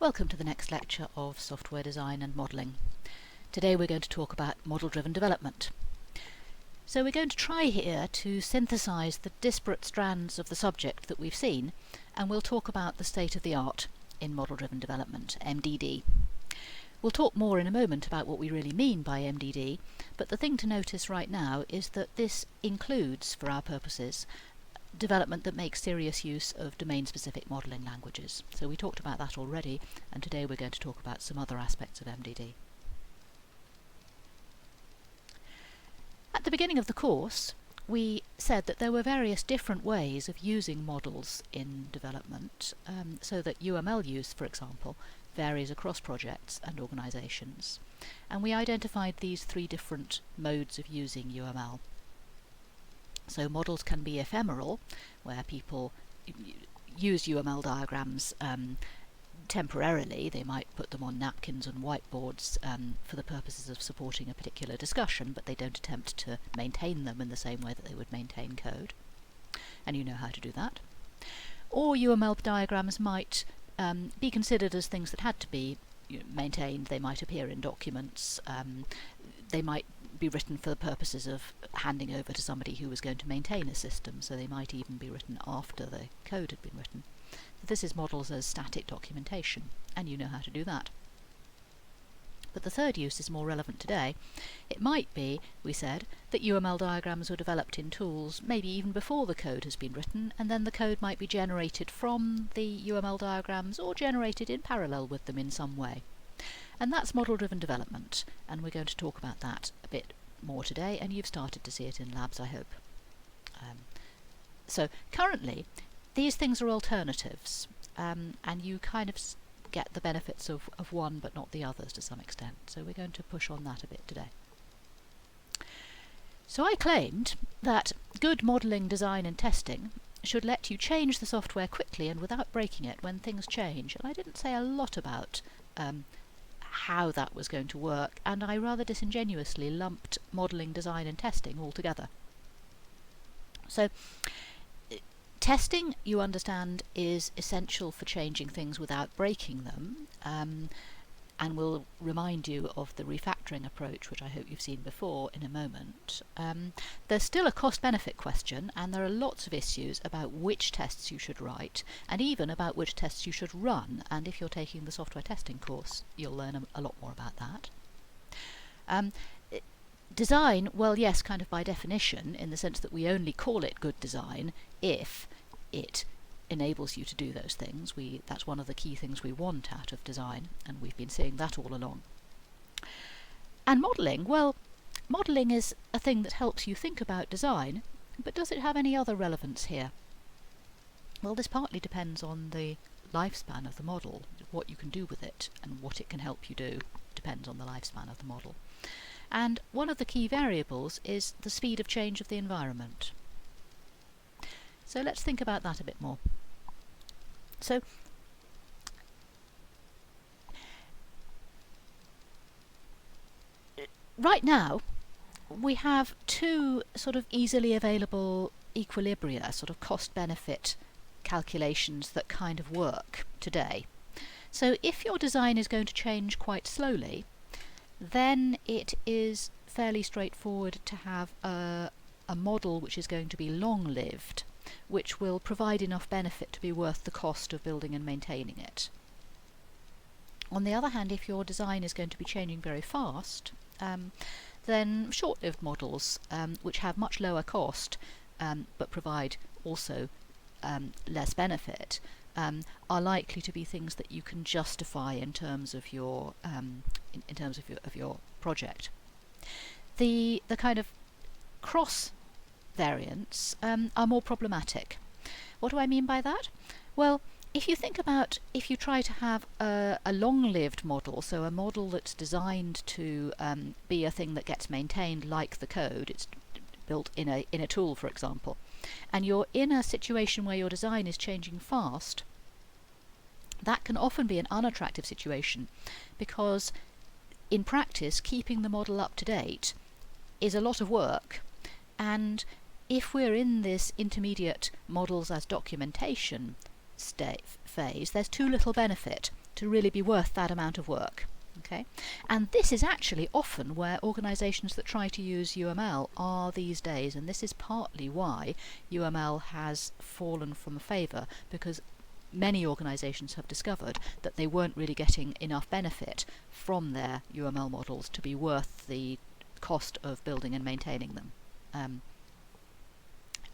Welcome to the next lecture of Software Design and Modelling. Today we're going to talk about model-driven development. So we're going to try here to synthesize the disparate strands of the subject that we've seen, and we'll talk about the state of the art in model-driven development, MDD. We'll talk more in a moment about what we really mean by MDD, but the thing to notice right now is that this includes, for our purposes, development that makes serious use of domain-specific modelling languages. So we talked about that already, and today we're going to talk about some other aspects of MDD. At the beginning of the course, we said that there were various different ways of using models in development, so that UML use, for example, varies across projects and organisations. And we identified these three different modes of using UML. So models can be ephemeral, where people use UML diagrams temporarily. They might put them on napkins and whiteboards for the purposes of supporting a particular discussion, but they don't attempt to maintain them in the same way that they would maintain code. And you know how to do that. Or UML diagrams might be considered as things that had to be maintained. They might appear in documents. They might be written for the purposes of handing over to somebody who was going to maintain a system, so they might even be written after the code had been written. So this is models as static documentation, and you know how to do that. But the third use is more relevant today. It might be, we said, that UML diagrams were developed in tools maybe even before the code has been written, and then the code might be generated from the UML diagrams or generated in parallel with them in some way. And that's model-driven development, and we're going to talk about that a bit more today, and you've started to see it in labs, I hope. So currently, these things are alternatives, and you kind of get the benefits of one but not the others to some extent, so we're going to push on that a bit today. So I claimed that good modelling, design and testing should let you change the software quickly and without breaking it when things change, and I didn't say a lot about how that was going to work, and I rather disingenuously lumped modelling, design and testing all together. So testing, you understand, is essential for changing things without breaking them, and we'll remind you of the refactoring approach, which I hope you've seen before, in a moment. There's still a cost-benefit question, and there are lots of issues about which tests you should write, and even about which tests you should run, and if you're taking the software testing course, you'll learn a lot more about that. Design, well, yes, kind of by definition, in the sense that we only call it good design if it enables you to do those things. That's one of the key things we want out of design, and we've been seeing that all along. And modelling, well, modelling is a thing that helps you think about design, but does it have any other relevance here? Well, this partly depends on the lifespan of the model. What you can do with it and what it can help you do depends on the lifespan of the model. And one of the key variables is the speed of change of the environment. So let's think about that a bit more. So right now we have two sort of easily available equilibria, sort of cost-benefit calculations that kind of work today. So if your design is going to change quite slowly, then it is fairly straightforward to have a model which is going to be long-lived, which will provide enough benefit to be worth the cost of building and maintaining it. On the other hand, if your design is going to be changing very fast, then short-lived models, which have much lower cost but provide also less benefit, are likely to be things that you can justify in terms of your your project. The kind of cross variants are more problematic. What do I mean by that? Well, if you think about, if you try to have a long-lived model, so a model that's designed to be a thing that gets maintained like the code, it's built in a tool, for example, and you're in a situation where your design is changing fast, that can often be an unattractive situation, because in practice keeping the model up to date is a lot of work, and if we're in this intermediate models as documentation phase, there's too little benefit to really be worth that amount of work. Okay, and this is actually often where organisations that try to use UML are these days, and this is partly why UML has fallen from favour, because many organisations have discovered that they weren't really getting enough benefit from their UML models to be worth the cost of building and maintaining them.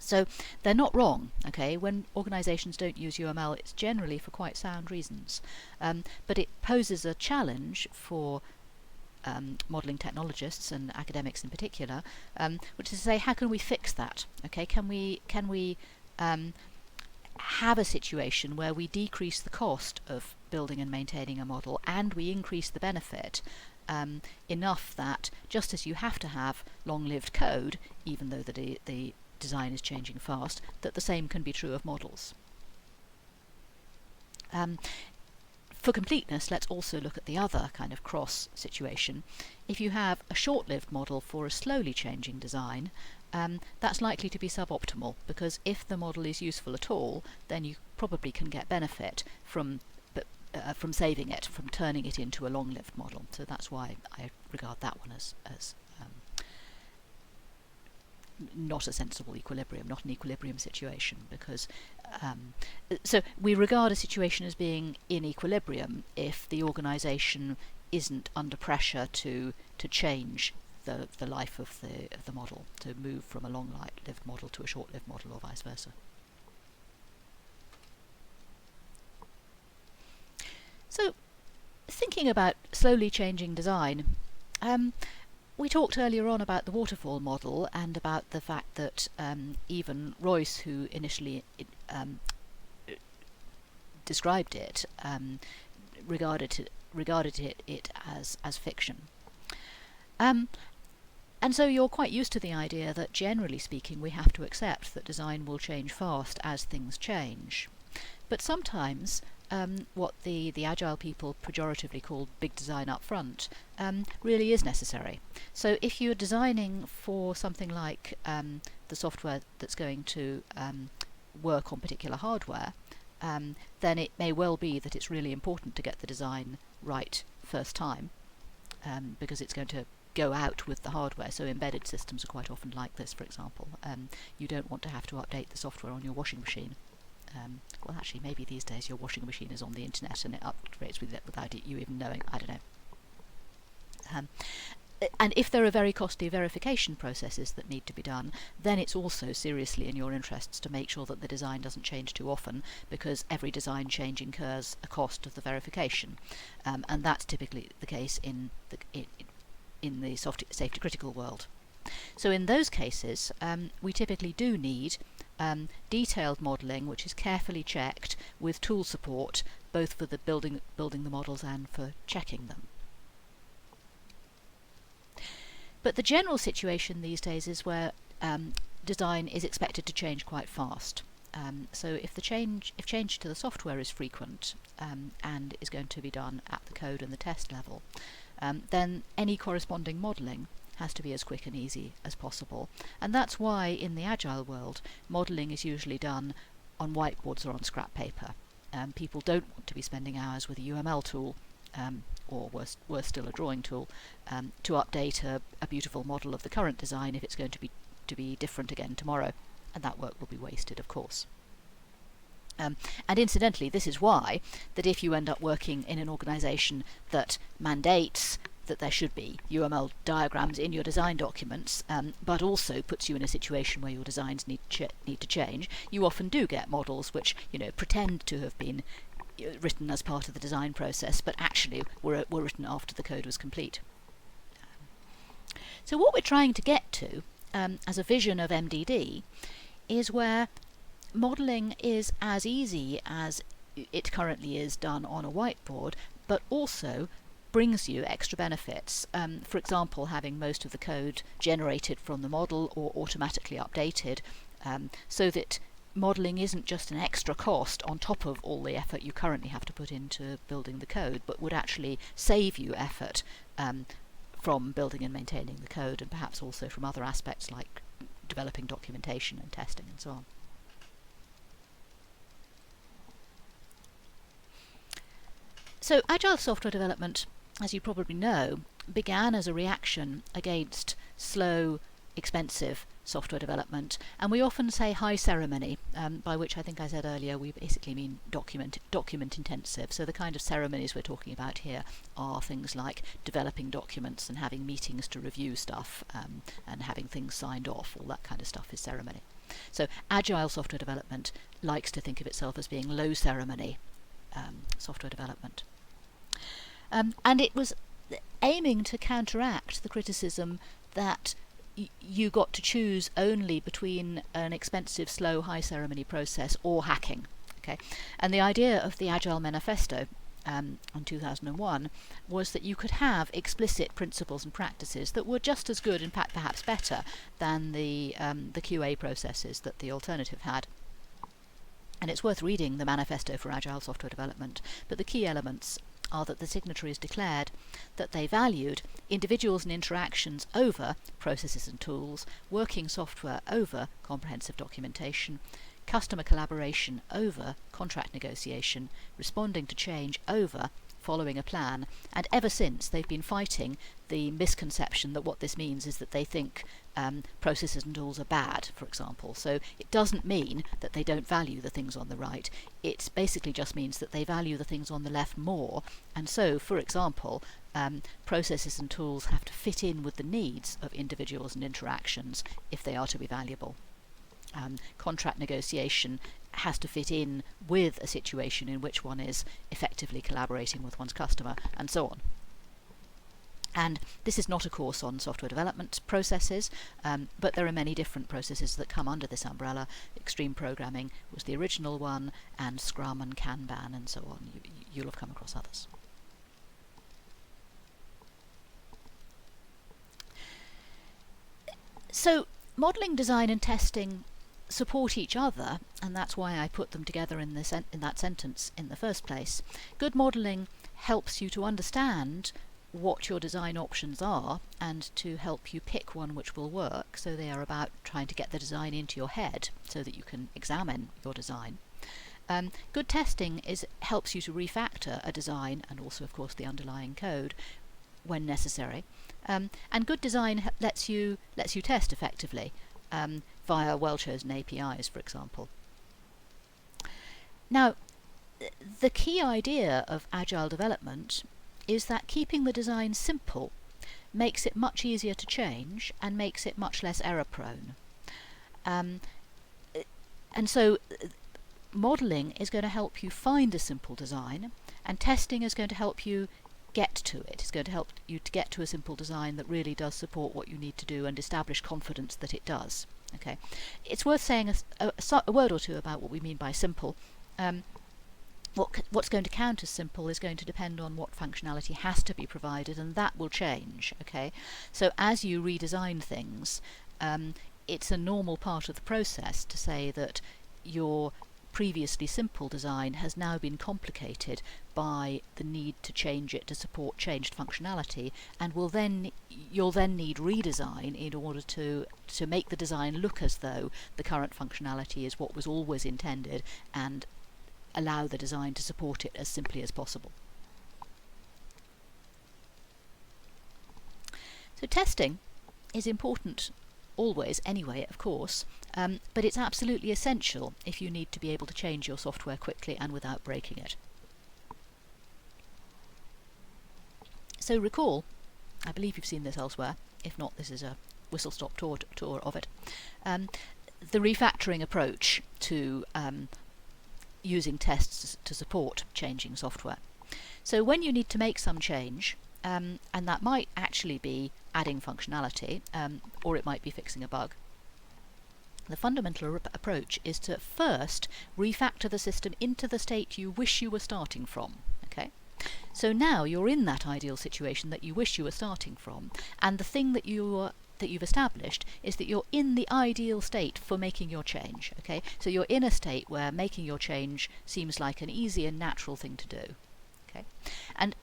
So they're not wrong, okay? When organisations don't use UML, it's generally for quite sound reasons. But it poses a challenge for modelling technologists and academics in particular, which is to say, how can we fix that? Okay, can we have a situation where we decrease the cost of building and maintaining a model, and we increase the benefit enough that, just as you have to have long-lived code, even though the design is changing fast, that the same can be true of models. For completeness, let's also look at the other kind of cross situation. If you have a short-lived model for a slowly changing design, that's likely to be suboptimal, because if the model is useful at all, then you probably can get benefit from saving it, from turning it into a long-lived model. So that's why I regard that one as not a sensible equilibrium, not an equilibrium situation, because so we regard a situation as being in equilibrium if the organisation isn't under pressure to change the life of the model, to move from a long-lived model to a short-lived model, or vice versa. So, thinking about slowly changing design, we talked earlier on about the waterfall model and about the fact that even Royce, who initially described it, regarded it as fiction. And so you're quite used to the idea that, generally speaking, we have to accept that design will change fast as things change. But sometimes what the agile people pejoratively call big design up front really is necessary. So if you're designing for something like the software that's going to work on particular hardware, then it may well be that it's really important to get the design right first time, because it's going to go out with the hardware. So embedded systems are quite often like this, for example. You don't want to have to update the software on your washing machine. Well, actually, maybe these days your washing machine is on the internet and it upgrades with it without you even knowing. I don't know. And if there are very costly verification processes that need to be done, then it's also seriously in your interests to make sure that the design doesn't change too often, because every design change incurs a cost of the verification, and that's typically the case in the safety critical world. So in those cases, we typically do need detailed modelling, which is carefully checked with tool support, both for the building the models and for checking them. But the general situation these days is where design is expected to change quite fast. So if change to the software is frequent and is going to be done at the code and the test level, then any corresponding modelling has to be as quick and easy as possible. And that's why in the agile world, modelling is usually done on whiteboards or on scrap paper. People don't want to be spending hours with a UML tool, or worse still a drawing tool, to update a beautiful model of the current design if it's going to be different again tomorrow, and that work will be wasted, of course. And incidentally, this is why that if you end up working in an organisation that mandates that there should be UML diagrams in your design documents, but also puts you in a situation where your designs need to change, you often do get models which, pretend to have been written as part of the design process, but actually were written after the code was complete. So what we're trying to get to, as a vision of MDD, is where modelling is as easy as it currently is done on a whiteboard, but also brings you extra benefits. For example, having most of the code generated from the model or automatically updated, so that modelling isn't just an extra cost on top of all the effort you currently have to put into building the code, but would actually save you effort from building and maintaining the code, and perhaps also from other aspects like developing documentation and testing and so on. So agile software development, as you probably know, began as a reaction against slow, expensive software development, and we often say high ceremony, by which I think I said earlier we basically mean document intensive. So the kind of ceremonies we're talking about here are things like developing documents and having meetings to review stuff, and having things signed off. All that kind of stuff is ceremony. So agile software development likes to think of itself as being low ceremony software development, and it was aiming to counteract the criticism that you got to choose only between an expensive, slow, high ceremony process or hacking. Okay, and the idea of the Agile Manifesto in 2001 was that you could have explicit principles and practices that were just as good, in fact perhaps better, than the QA processes that the alternative had. And it's worth reading the Manifesto for Agile Software Development, but the key elements are that the signatories declared that they valued individuals and interactions over processes and tools, working software over comprehensive documentation, customer collaboration over contract negotiation, responding to change over following a plan, and ever since they've been fighting the misconception that what this means is that they think processes and tools are bad, for example. So it doesn't mean that they don't value the things on the right. It basically just means that they value the things on the left more, and so, for example, processes and tools have to fit in with the needs of individuals and interactions if they are to be valuable. Contract negotiation has to fit in with a situation in which one is effectively collaborating with one's customer, and so on. And this is not a course on software development processes, but there are many different processes that come under this umbrella. Extreme programming was the original one, and Scrum and Kanban and so on. You'll have come across others. So modelling, design and testing support each other, and that's why I put them together in that sentence in the first place. Good modelling helps you to understand what your design options are and to help you pick one which will work. So they are about trying to get the design into your head so that you can examine your design. Good testing helps you to refactor a design and also, of course, the underlying code when necessary. And good design lets you test effectively via well-chosen APIs, for example. Now, the key idea of agile development is that keeping the design simple makes it much easier to change and makes it much less error-prone. And so modelling is going to help you find a simple design, and testing is going to help you get to it. It's going to help you to get to a simple design that really does support what you need to do and establish confidence that it does. Okay, it's worth saying a word or two about what we mean by simple. What's going to count as simple is going to depend on what functionality has to be provided, and that will change. Okay, so as you redesign things, it's a normal part of the process to say that your previously simple design has now been complicated by the need to change it to support changed functionality, and you'll then need redesign in order to make the design look as though the current functionality is what was always intended and allow the design to support it as simply as possible. So testing is important always anyway, of course, but it's absolutely essential if you need to be able to change your software quickly and without breaking it. So recall, I believe you've seen this elsewhere, if not this is a whistle-stop tour of it, the refactoring approach to using tests to support changing software. So when you need to make some change, and that might actually be adding functionality, or it might be fixing a bug, the fundamental approach is to first refactor the system into the state you wish you were starting from. Okay, so now you're in that ideal situation that you wish you were starting from, and the thing that you've established is that you're in the ideal state for making your change. Okay, so you're in a state where making your change seems like an easy and natural thing to do. Okay, and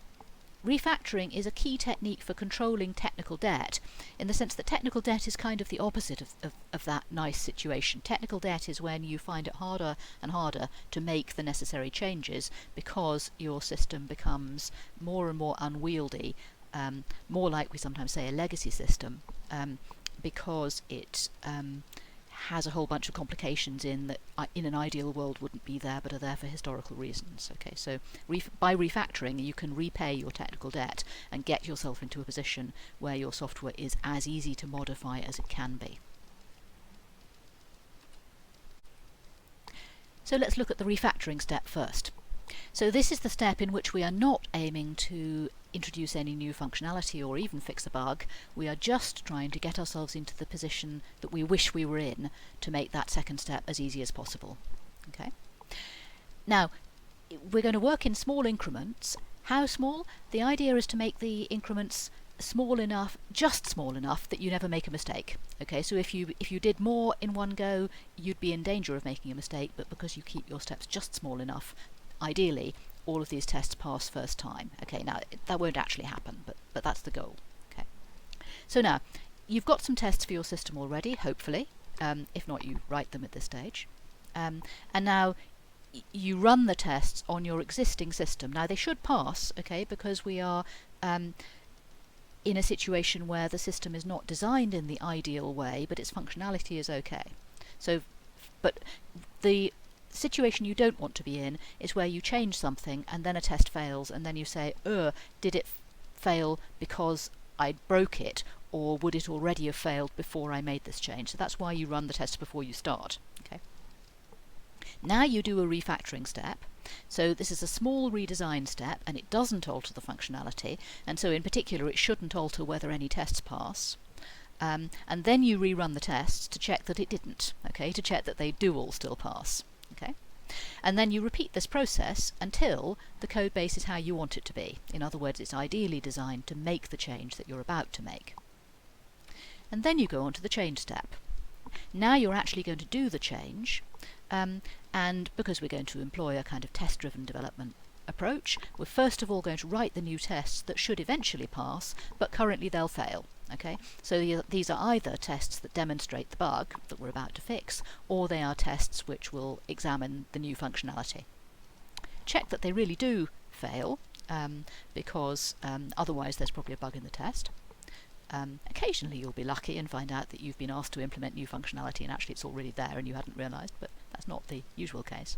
refactoring is a key technique for controlling technical debt, in the sense that technical debt is kind of the opposite of that nice situation. Technical debt is when you find it harder and harder to make the necessary changes because your system becomes more and more unwieldy, more like we sometimes say a legacy system, because it has a whole bunch of complications in that in an ideal world wouldn't be there but are there for historical reasons. Okay, so by refactoring you can repay your technical debt and get yourself into a position where your software is as easy to modify as it can be. So let's look at the refactoring step first. So this is the step in which we are not aiming to introduce any new functionality or even fix a bug. We are just trying to get ourselves into the position that we wish we were in to make that second step as easy as possible. Okay. Now, we're going to work in small increments. How small? The idea is to make the increments small enough, just small enough, that you never make a mistake. Okay, so if you did more in one go, you'd be in danger of making a mistake, but because you keep your steps just small enough, ideally all of these tests pass first time. Okay, now that won't actually happen, but that's the goal. Okay, so now you've got some tests for your system already, hopefully. If not, you write them at this stage, and now you run the tests on your existing system. Now they should pass, okay, because we are in a situation where the system is not designed in the ideal way, but its functionality is okay. So, but the situation you don't want to be in is where you change something and then a test fails and then you say, did it fail because I broke it, or would it already have failed before I made this change? So that's why you run the test before you start. Okay. Now you do a refactoring step. So this is a small redesign step and it doesn't alter the functionality, and so in particular it shouldn't alter whether any tests pass. And then you rerun the tests to check that it didn't, okay, to check that they do all still pass. Okay, and then you repeat this process until the code base is how you want it to be. In other words, it's ideally designed to make the change that you're about to make. And then you go on to the change step. Now you're actually going to do the change, and because we're going to employ a kind of test-driven development approach, we're first of all going to write the new tests that should eventually pass, but currently they'll fail. Okay, so these are either tests that demonstrate the bug that we're about to fix, or they are tests which will examine the new functionality. Check that they really do fail, because otherwise there's probably a bug in the test. Occasionally you'll be lucky and find out that you've been asked to implement new functionality and actually it's already there and you hadn't realised, but that's not the usual case.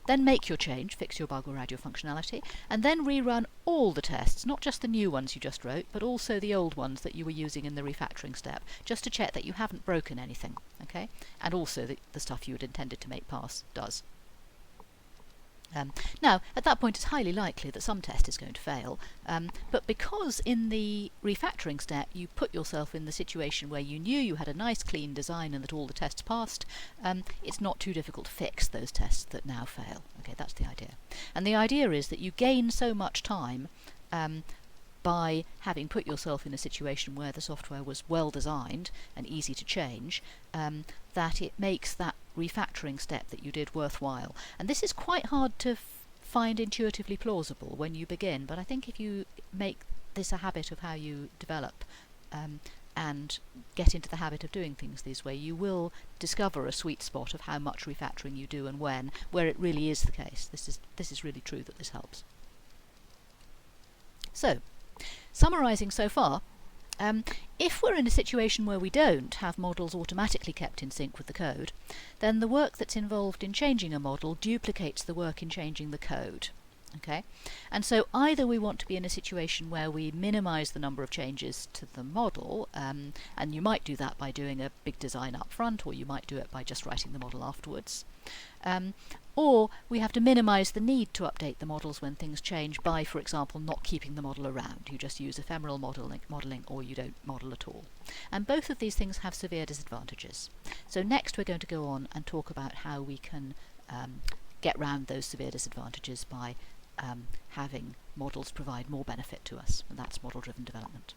Then make your change, fix your bug or add your functionality, and then rerun all the tests, not just the new ones you just wrote, but also the old ones that you were using in the refactoring step, just to check that you haven't broken anything, okay? And also that the stuff you had intended to make pass does. Now, at that point it's highly likely that some test is going to fail, but because in the refactoring step you put yourself in the situation where you knew you had a nice clean design and that all the tests passed, it's not too difficult to fix those tests that now fail. Okay, that's the idea. And the idea is that you gain so much time by having put yourself in a situation where the software was well designed and easy to change, that it makes that refactoring step that you did worthwhile. And this is quite hard to find intuitively plausible when you begin, but I think if you make this a habit of how you develop and get into the habit of doing things this way, you will discover a sweet spot of how much refactoring you do and when, where it really is the case. This is really true that this helps. So, summarising so far, if we're in a situation where we don't have models automatically kept in sync with the code, then the work that's involved in changing a model duplicates the work in changing the code. Okay? And so either we want to be in a situation where we minimise the number of changes to the model, and you might do that by doing a big design up front, or you might do it by just writing the model afterwards. Or we have to minimise the need to update the models when things change by, for example, not keeping the model around. You just use ephemeral modelling, or you don't model at all. And both of these things have severe disadvantages. So next we're going to go on and talk about how we can get round those severe disadvantages by having models provide more benefit to us, and that's model-driven development.